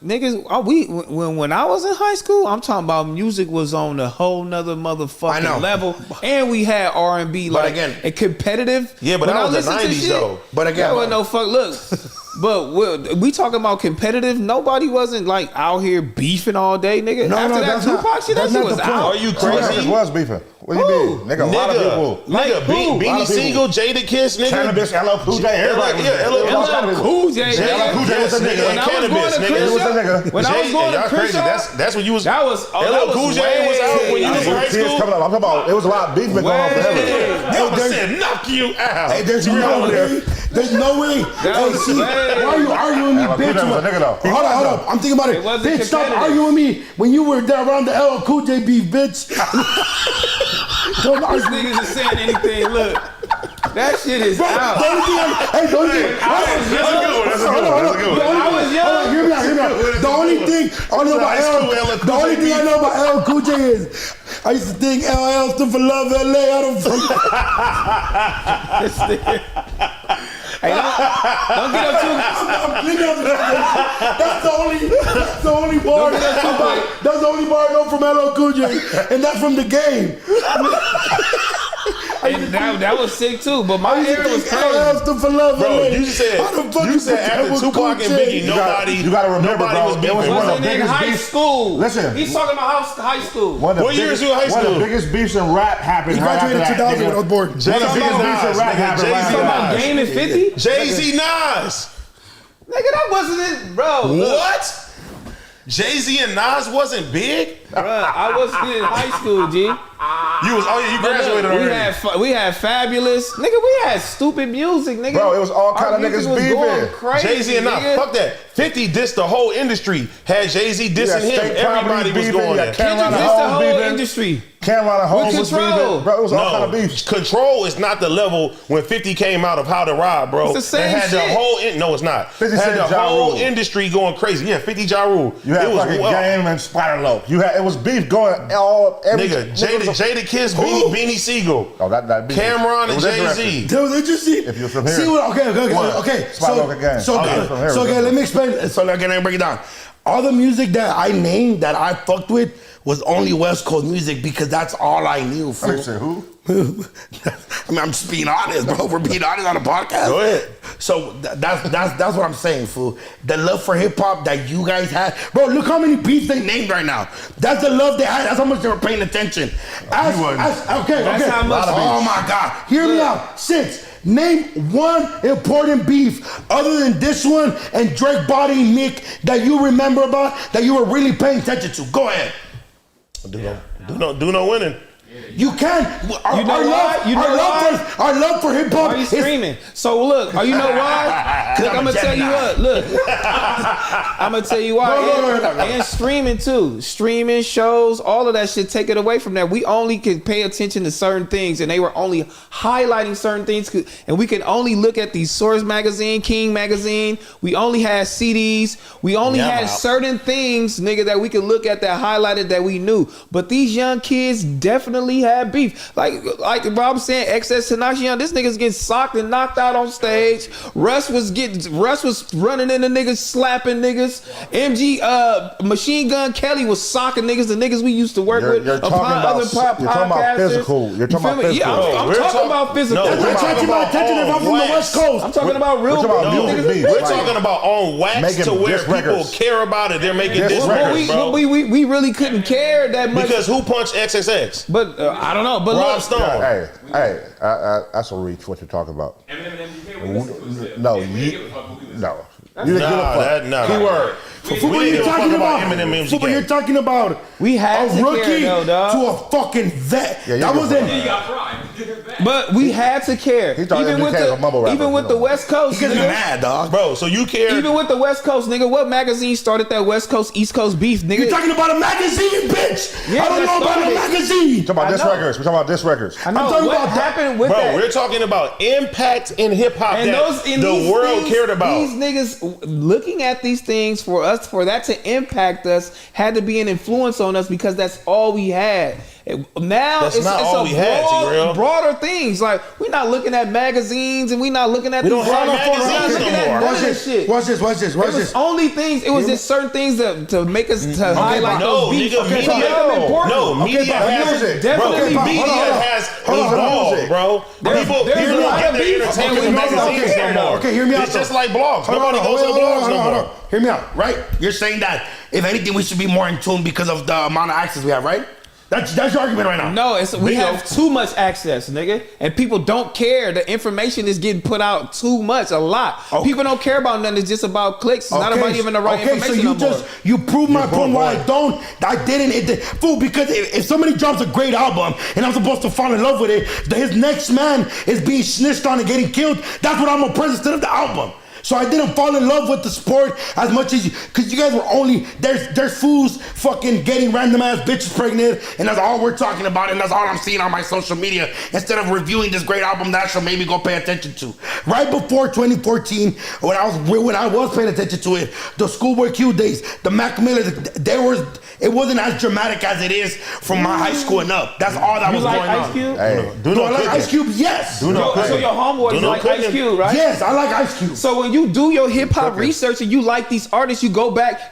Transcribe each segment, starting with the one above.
niggas, when I was in high school, I'm talking about music was on a whole nother motherfucking level, and we had R&B like again, and competitive. Yeah, but that was the '90s though. But again, there was no fuck. Look, but we talking about competitive. Nobody wasn't like out here beefing all day, nigga. After that Tupac shit, that shit was out. Are you crazy? Was beefing. What you mean? Nigga, a lot of people. Nigga, Beanie Siegel, Jada Kiss, nigga. Cannabis, LL Cool J, everybody. Yeah, LL Cool J. LL Cool J was a nigga. And Cannabis, nigga. When I was going to Crenshaw, that's when you was. That was LL Cool J was out when you was in high school. I'm talking about, it was a lot of beef been going on forever. They said, knock you out. Hey, there's no way. There's no way. Hey, see, why are you arguing with me, bitch? Hold up. I'm thinking about it. Bitch, stop arguing with me when you were there around the LL Cool J beef, bitch. These niggas is saying anything. Look, that shit is out. That's a good one. I was young. Hear me out. The only thing I know about LL Cool J is I used to think LL stood for Love LA. I don't Hey, don't get up too. That's the only bar. That's the only bar I know from LL Cool J, and that's from the game. And that was sick too, but my era was crazy. For love, bro, you said after Tupac and Biggie, you gotta remember, bro, it was one of the biggest high school. Listen, he's talking about high school. What years you in high school? One of the biggest beefs in rap happened. He graduated in 2000 when I was born. Game and 50. Jay-Z, Nas. Nigga, that wasn't it, bro. What? Jay-Z and Nas wasn't big? Bruh, I wasn't in high school, G. You graduated already. We had Fabulous. Nigga, we had stupid music, nigga. Bro, it was all kind of niggas beefing. Jay-Z and Nas, fuck that. 50 dissed the whole industry. Had Jay-Z dissing him. Everybody was going there. Kendrick dissed the whole industry. Carolina Holmes was beefing. Bro, it was all kind of beef. Control is not the level when 50 came out of How to Rob, bro. It's the same shit. No, it's not. 50 had the whole industry going crazy. Yeah, 50 Ja Rule. You had fucking Game and Spider-Lope. It was beef going every nigga. Jada Kiss, Beanie Siegel. Oh, that beef. Cameron and Jay-Z. That was interesting. If you're from here. See what? Okay. So let me explain. So again, let me break it down. All the music that I named that I fucked with was only West Coast music because that's all I knew. Fool. Say who? I mean, I'm just being honest, bro. We're being honest on a podcast. Go ahead. So that's what I'm saying, fool. The love for hip hop that you guys had, bro. Look how many beats they named right now. That's the love they had. That's how much they were paying attention. Okay. How much? Oh my God. Hear me out. 6. Name one important beef other than this one and Drake Body and Nick that you remember about that you were really paying attention to. Go ahead. Do no winning. You can. Our love for hip hop. Are you screaming? So look, you know why? Look, I'm gonna tell you what. Look, I'm gonna tell you why. And streaming too. Streaming shows, all of that shit. Take it away from that. We only can pay attention to certain things, and they were only highlighting certain things. And we can only look at the Source magazine, King magazine. We only had CDs. We only had certain things, nigga, that we could look at that highlighted that we knew. But these young kids definitely had beef. Like Rob saying, XS Tenacion, this nigga's getting socked and knocked out on stage. Russ was running into niggas, slapping niggas. Machine Gun Kelly was socking niggas, the niggas we used to work with. You're talking about physical. You're talking about physical. Yeah, I'm talking about physical. That's catching my attention if I'm from the West Coast. I'm talking about real music. We're talking about on wax to where people care about it. They're making diss records, bro. We really couldn't care that much. Because who punched XXX? But I don't know. But Rob Stone. Hey, that's a reach. What you're talking about? No. You didn't give a fuck. Keyword. You're talking about we had a rookie care, though, to a fucking vet. Yeah, that wasn't. But we had to care. Even with the West Coast, he gets mad, dog. Bro, so you care. Even with the West Coast, nigga, what magazine started that West Coast, East Coast beef, nigga? You're talking about a magazine, bitch. Yeah, I don't know about a magazine. We're talking about disc records. We're talking about disc records. I know. I'm talking about happened with that. Bro, we're talking about impact in hip hop that the world cared about. These niggas looking at these things for that to impact us had to be an influence on us because that's all we had. Now That's it's not all a we had, T-Real. broader things. Like we're not looking at magazines and we're not looking at. We don't have magazines no more. Watch this. Watch this. Watch this. Only things. It was just certain things to make us to highlight no, those beefs. nigga, Okay, media, media has definitely media has evolved, bro. People don't get their entertainment in magazines no more. Okay, hear me out. It's just like blogs. Nobody goes to blogs no more. Hear me out, right? You're saying that if anything, we should be more in tune because of the amount of access we have, right? That's your argument right now. No, we have too much access, nigga, and people don't care. The information is getting put out too much, a lot. Okay. People don't care about nothing. It's just about clicks. It's not about even the right information. Okay, so you proved my point why I didn't. Fool, because if somebody drops a great album and I'm supposed to fall in love with it, his next man is being snitched on and getting killed. That's what I'm a president of the album. So I didn't fall in love with the sport as much as you, because you guys were only, there's fools fucking getting random ass bitches pregnant, and that's all we're talking about, and that's all I'm seeing on my social media, instead of reviewing this great album that I should maybe go pay attention to. Right before 2014, when I was paying attention to it, the Schoolboy Q days, the Mac Miller, it wasn't as dramatic as it is from my high school and up. That's all that was going on. Ice Cube? Hey, Do I like Ice Cube? Yes. So your homeboys like Ice Cube, right? Yes, I like Ice Cube. So when you do your hip hop research and you like these artists, you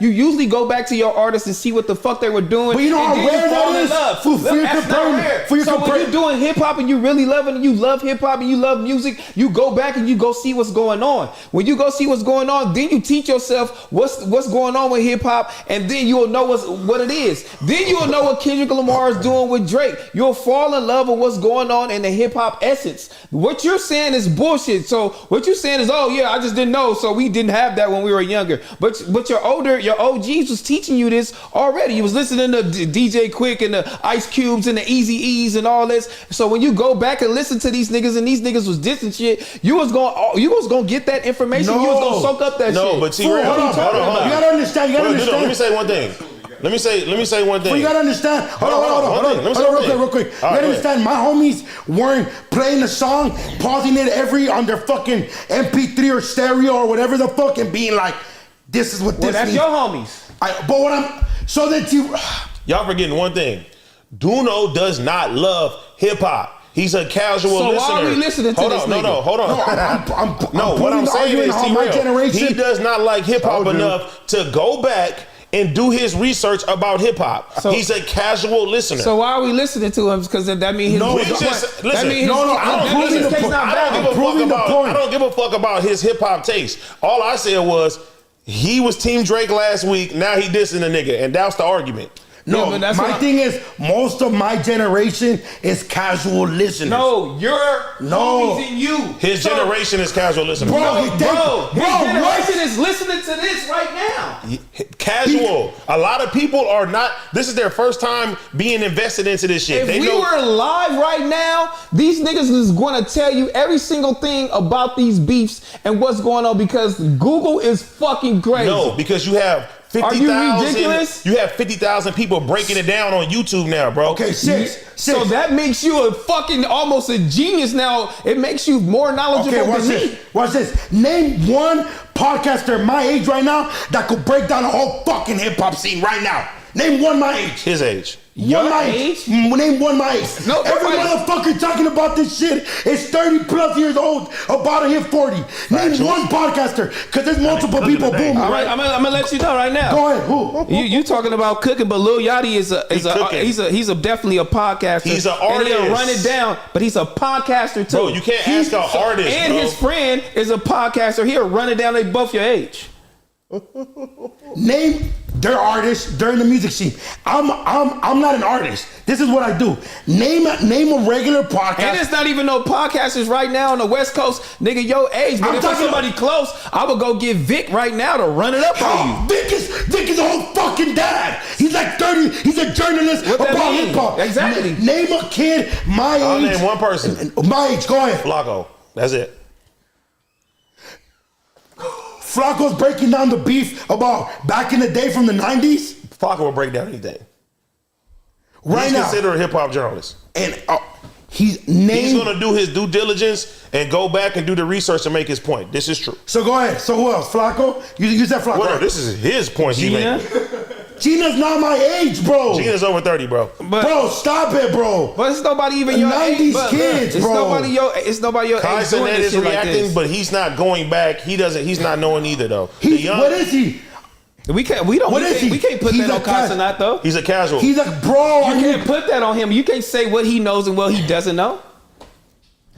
usually go back to your artists and see what the fuck they were doing. But you know how rare that is? So when you're doing hip hop and you really love it and you love hip hop and you love music, you go back and you go see what's going on. When you go see what's going on, then you teach yourself what's going on with hip hop, and then you'll know what it is. Then you'll know what Kendrick Lamar is doing with Drake. You'll fall in love with what's going on in the hip hop essence. What you're saying is bullshit. So what you're saying is, oh yeah, I just didn't know, so we didn't have that when we were younger. But your OGs was teaching you this already. You was listening to DJ Quick and the Ice Cubes and the Easy E's and all this. So when you go back and listen to these niggas and these niggas was dissing shit, you was gonna get that information. You was gonna soak up that shit. No, but T-Real, hold on. You gotta understand. Let me say one thing. Let me say one thing. Well, you gotta understand. Hold on. Real quick. You gotta understand. My homies weren't playing the song, pausing it on their fucking MP3 or stereo or whatever the fuck, and being like, "This is what this that's means." your homies. Y'all forgetting one thing. Duno does not love hip hop. He's a casual listener. So why are we listening to this nigga? Hold on. What I'm saying is, he does not like hip hop enough to go back and do his research about hip hop. So, he's a casual listener. So why are we listening to him? Because that means I don't give a fuck about his hip hop taste. All I said was he was Team Drake last week. Now he dissing a nigga, and that's the argument. No, yeah, my thing is, most of my generation is casual listeners. No, homies in you. His generation is casual listeners. His generation is listening to this right now. Casual. A lot of people are not. This is their first time being invested into this shit. If we were live right now, these niggas is going to tell you every single thing about these beefs and what's going on, because Google is fucking crazy. No, because you have 50,000. You have 50,000 people breaking it down on YouTube now, bro. Okay, six. So that makes you a fucking almost a genius now. It makes you more knowledgeable than me. Watch this. Name one podcaster my age right now that could break down a whole fucking hip hop scene right now. Name one my age. His age. Your age? Name one my age. No, every motherfucker talking about this shit is 30 plus years old, about to hit 40. Name one podcaster, because there's multiple people booming. All right, I'm gonna let you know right now. Go ahead. Who? You talking about cooking, but Lil Yachty he's definitely a podcaster. He's an artist. And he'll run it down, but he's a podcaster too. Bro, you can't ask an artist. And his friend is a podcaster. He'll run it down. They both your age. Name their artists during the music scene. I'm not an artist. This is what I do. Name a regular podcast. And it's not even no podcasters right now on the West Coast, nigga. Your age, but if it's somebody close, I would go get Vic right now to run it up on you. Vic is a whole fucking dad. He's like 30. He's a journalist about hip hop. Exactly. Name a kid my age. I'll name one person. My age. Go ahead. Flacco. That's it. Flacco's breaking down the beef about back in the day from the 90s. Flacco will break down anything. He's considered a hip hop journalist. And he's going to do his due diligence and go back and do the research to make his point. This is true. So go ahead. So who else? Flacco? You said Flacco. Well, no, this is his point he made. Gina's not my age, bro. Gina's over 30, bro. Bro, stop it, bro. But it's nobody even your 90s age. kids, it's bro. It's nobody your Kai age doing Cenat this is shit reacting, like this. but he's not going back. He's not knowing either, though. What is he? We can't put that on Kai Cenat, though. He's a casual. He's like, bro. You can't put that on him. You can't say what he knows and what he doesn't know.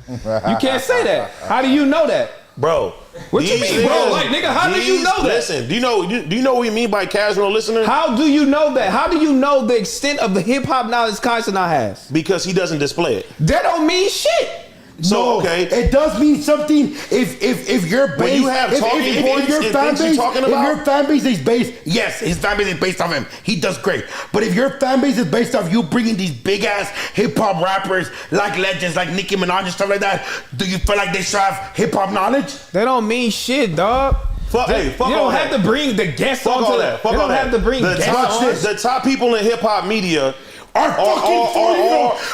You can't say that. How do you know that? Bro, what you mean, bro? Like, nigga, how do you know that? Listen, do you know what we mean by casual listener? How do you know that? How do you know the extent of the hip hop knowledge Kai Cenat has? Because he doesn't display it. That don't mean shit. So no, okay, it does mean something if your base, when you have talking points, if your fan base, talking about, if your fan base is based, yes, his fan base is based off him. He does great. But if your fan base is based off you bringing these big ass hip hop rappers like legends like Nicki Minaj and stuff like that, do you feel like they should have hip hop knowledge? That don't mean shit, dog. Fuck you don't have to bring the guests onto that. You don't have to bring guests on. The top people in hip hop media are fucking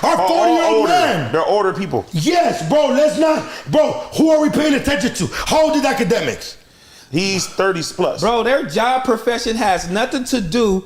40-year-old men. They're older people. Yes, bro. Let's not, bro. Who are we paying attention to? How old is academics? He's 30s plus. Bro, their job profession has nothing to do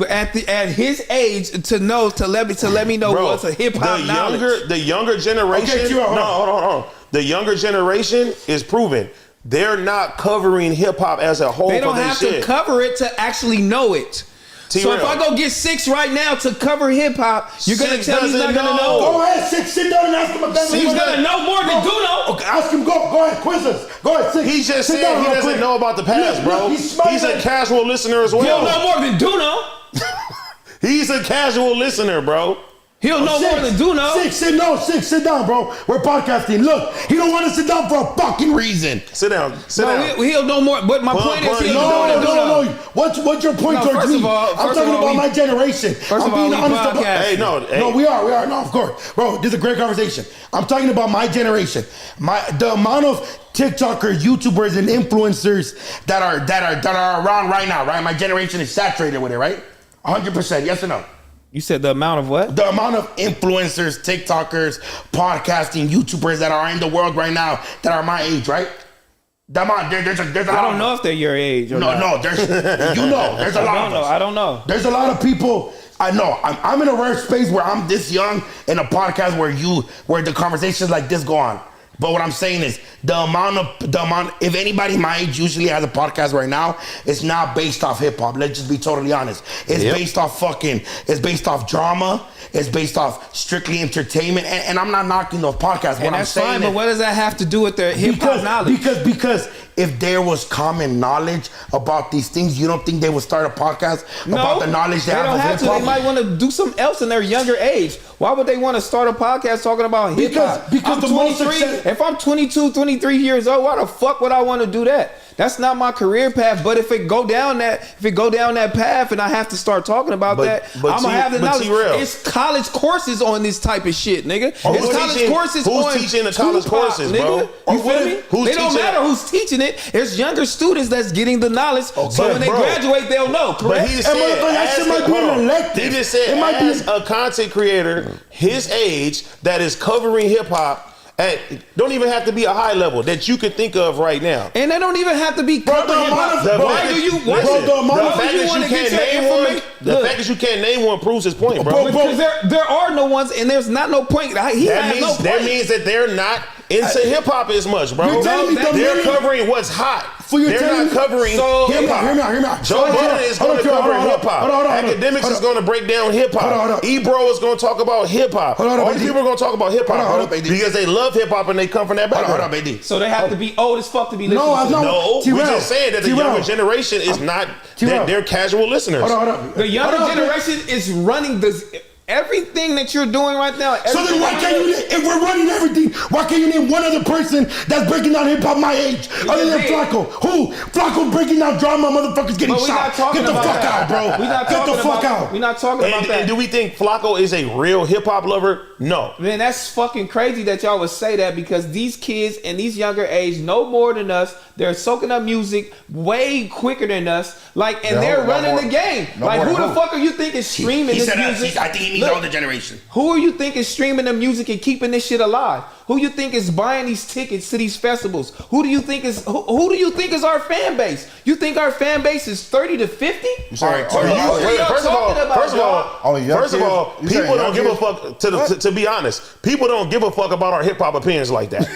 at his age to let me know what's a hip hop knowledge. The younger generation. Okay, hold on. The younger generation is proven they're not covering hip hop as a whole. They don't have to cover it to actually know it. So if I go get 6 right now to cover hip hop, you're gonna tell me he's not gonna know. Go ahead, 6, sit down and ask him about that. He's gonna know more than Duno. Okay, ask him. Go ahead, quiz us. Go ahead, 6. He just said he doesn't know about the past, bro. He's a casual listener as well. He'll know more than Duno. He's a casual listener, bro. He'll know more than Duno. 6, sit down, bro. We're podcasting. Look, he don't want to sit down for a fucking reason. Sit down. He'll know more. But my point is, he'll know more than Duno. What's your point towards me? I'm talking about my generation. I'm being honest about. Hey, no, we are. No, of course, bro. This is a great conversation. I'm talking about my generation. The amount of TikTokers, YouTubers, and influencers that are around right now. Right, my generation is saturated with it. Right, 100%. Yes or no? You said the amount of what? The amount of influencers, TikTokers, podcasting, YouTubers that are in the world right now that are my age, right? The amount, there's a I don't know if they're your age or not. No, there's a lot of us. I don't know. There's a lot of people. I know. I'm in a rare space where I'm this young in a podcast where the conversations like this go on. But what I'm saying is the amount, if anybody my age usually has a podcast right now, it's not based off hip hop. Let's just be totally honest. It's based off drama. It's based off strictly entertainment. And I'm not knocking those podcasts. And that's fine, but what does that have to do with their hip hop knowledge? Because if there was common knowledge about these things, you don't think they would start a podcast about the knowledge they have of hip hop? They might want to do something else in their younger age. Why would they want to start a podcast talking about hip hop? Because I'm 23. If I'm 22, 23 years old, why the fuck would I want to do that? That's not my career path. But if it go down that path and I have to start talking about that, I'm gonna have the knowledge. It's college courses on this type of shit, nigga. It's college courses on who's teaching the college courses, nigga. Bro? You feel me? It don't matter who's teaching it. It's younger students that's getting the knowledge. So when they graduate, they'll know. Correct? But he just said, as a content creator, his age that is covering hip hop. Don't even have to be a high level that you could think of right now. And they don't even have to be covering hip hop. The fact that you can't name one proves his point, bro. Because there are no ones, and there's not no point. That means that they're not into hip hop as much, bro. They're covering what's hot. They're not covering hip hop. Hear me out. Joe Budden is going to cover hip hop. Academics is going to break down hip hop. Ebro is going to talk about hip hop. All these people are going to talk about hip hop because they love hip hop and they come from that background. So they have to be old as fuck to be listening. No, we're just saying that the younger generation is not. They're casual listeners. The younger generation is running this. Everything that you're doing right now. So then why can't you, if we're running everything, why can't you name one other person that's breaking down hip hop my age other than Flacco? Who? Flacco breaking down drama, motherfuckers getting shot. Get the fuck out, bro. Get the fuck out. We're not talking about that. And do we think Flacco is a real hip hop lover? No. Man, that's fucking crazy that y'all would say that because these kids in these younger age know more than us. They're soaking up music way quicker than us. Like, and they're running the game. Like, who the fuck are you thinking is streaming this music? I think he need the older generation. Who you think is streaming the music and keeping this shit alive? Who you think is buying these tickets to these festivals? Who do you think is our fan base? You think our fan base is 30 to 50? Sorry. First of all, people don't give a fuck. To be honest, people don't give a fuck about our hip hop opinions like that.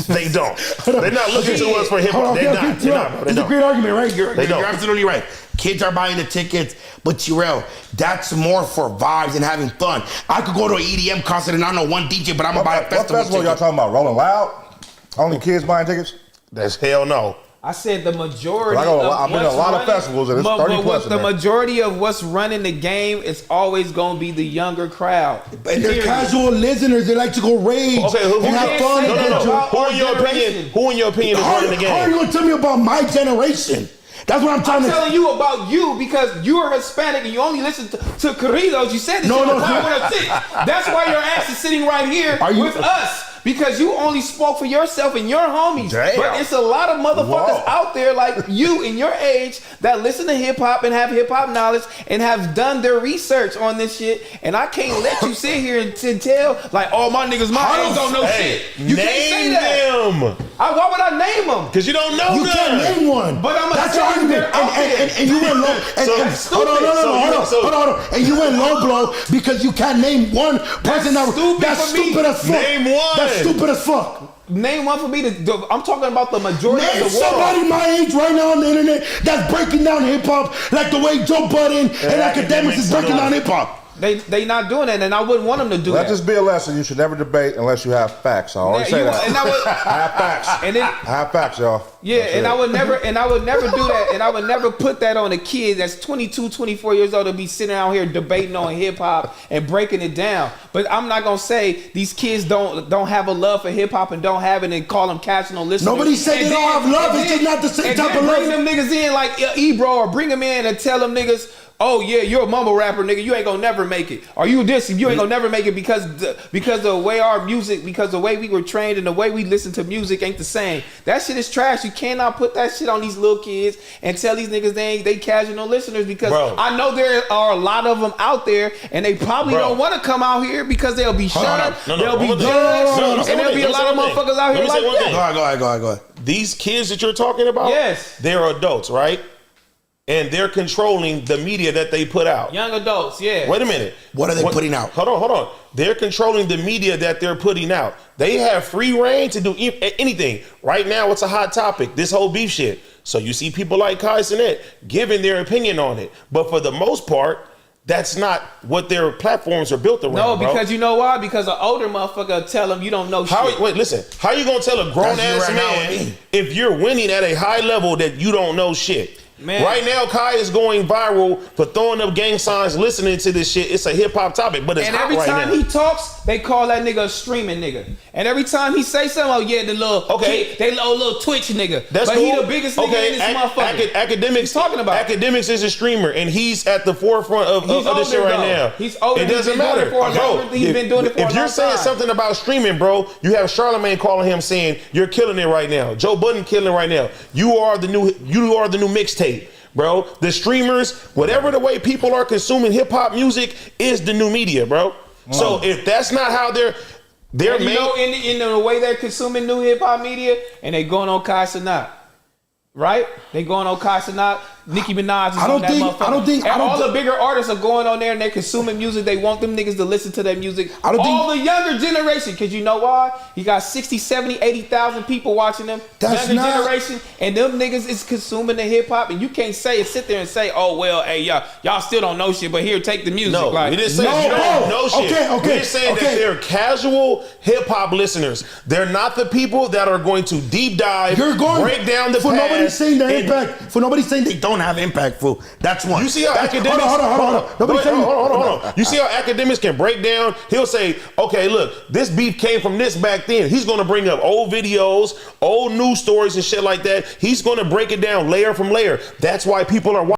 They don't. They're not looking to us for hip hop. They're not. It's a great argument, right? You're absolutely right. Kids are buying the tickets, but Terrell, that's more for vibes and having fun. I could go to an EDM concert and I know one DJ, but I'm gonna buy a festival. What festival y'all talking about? Rolling Loud? Only kids buying tickets? That's hell no. I said the majority. I've been to a lot of festivals and it's 30 plus. The majority of what's running the game is always going to be the younger crowd. And they're casual listeners. They like to go rage and have fun. No. Who in your opinion is running the game? How are you going to tell me about my generation? That's what I'm telling you about you because you're Hispanic and you only listen to corridos. You said this on the Power 106. That's why your ass is sitting right here with us. Because you only spoke for yourself and your homies. Damn. But it's a lot of motherfuckers out there like you in your age that listen to hip hop and have hip hop knowledge and have done their research on this shit. And I can't let you sit here and tell like, oh, my niggas my age don't know shit. You can't say that. Why would I name them? Because you don't know them. You can't name one. But I'm that's your argument. And you went low. Hold on. And you went low blow because you can't name one person that's stupid as fuck. Name one. Stupid as fuck. Name one for me. I'm talking about the majority of the world. Somebody my age right now on the internet that's breaking down hip hop like the way Joe Budden and Academics is breaking down hip hop. They not doing that, and I wouldn't want them to do that. Let this be a lesson. You should never debate unless you have facts. I always say that. I have facts. I have facts, y'all. Yeah, and I would never do that, and I would never put that on a kid that's 22, 24 years old to be sitting out here debating on hip hop and breaking it down. But I'm not gonna say these kids don't have a love for hip hop and don't have it and call them casual listeners. Nobody said they don't have love. It's just not the same type of love. Bring them niggas in like Ebro or bring them in and tell them niggas, oh yeah, you're a mumble rapper, nigga. You ain't gonna never make it. Or you this, you ain't gonna never make it because the way our music, because the way we were trained and the way we listen to music ain't the same. That shit is trash. You cannot put that shit on these little kids and tell these niggas they casual listeners because I know there are a lot of them out there and they probably don't want to come out here because they'll be shot, they'll be judged, and there'll be a lot of motherfuckers out here like that. Go ahead. These kids that you're talking about, yes, they're adults, right? And they're controlling the media that they put out. Young adults, yeah. Wait a minute. What are they putting out? Hold on. They're controlling the media that they're putting out. They have free reign to do anything. Right now, it's a hot topic, this whole beef shit. So you see people like Kai Cenat giving their opinion on it. But for the most part, that's not what their platforms are built around. No, because you know why? Because an older motherfucker tell them you don't know shit. Wait, listen. How you gonna tell a grown-ass man if you're winning at a high level that you don't know shit? Man. Right now, Kai is going viral for throwing up gang signs, listening to this shit. It's a hip hop topic, but it's hot right now. And every time he talks, they call that nigga a streaming nigga. And every time he say something, oh yeah, the little little Twitch nigga. That's but cool. He the biggest nigga in this motherfucker. Academics talking about. Academics is a streamer, and he's at the forefront of this shit right now. He's older. It doesn't matter, bro. He's been doing it for a long time. If you're saying something about streaming, bro, you have Charlamagne calling him saying you're killing it right now. Joe Budden killing it right now. You are the new mixtape. Bro, the streamers, whatever the way people are consuming hip hop music is the new media, bro. So if that's not how they're in the way they're consuming new hip hop media, and they going on Kai Cenat, right? They going on Kai Cenat. Nicki Minaj is on that motherfucker. All the bigger artists are going on there and they're consuming music. They want them niggas to listen to their music. All the younger generation, because you know why? You got 60, 70, 80,000 people watching them. Younger generation, and them niggas is consuming the hip hop, and you can't sit there and say, oh, well, hey, y'all still don't know shit, but here, take the music. No, we didn't say you don't know shit. We're saying that they're casual hip hop listeners. They're not the people that are going to deep dive, break down the past. Nobody's saying their impact. For nobody's saying they don't have impact, fool. That's one. You see how academics... Hold on. You see how academics can break down? He'll say, okay, look, this beef came from this back then. He's going to bring up old videos, old news stories and shit like that. He's going to break it down layer from layer. That's why people are watching.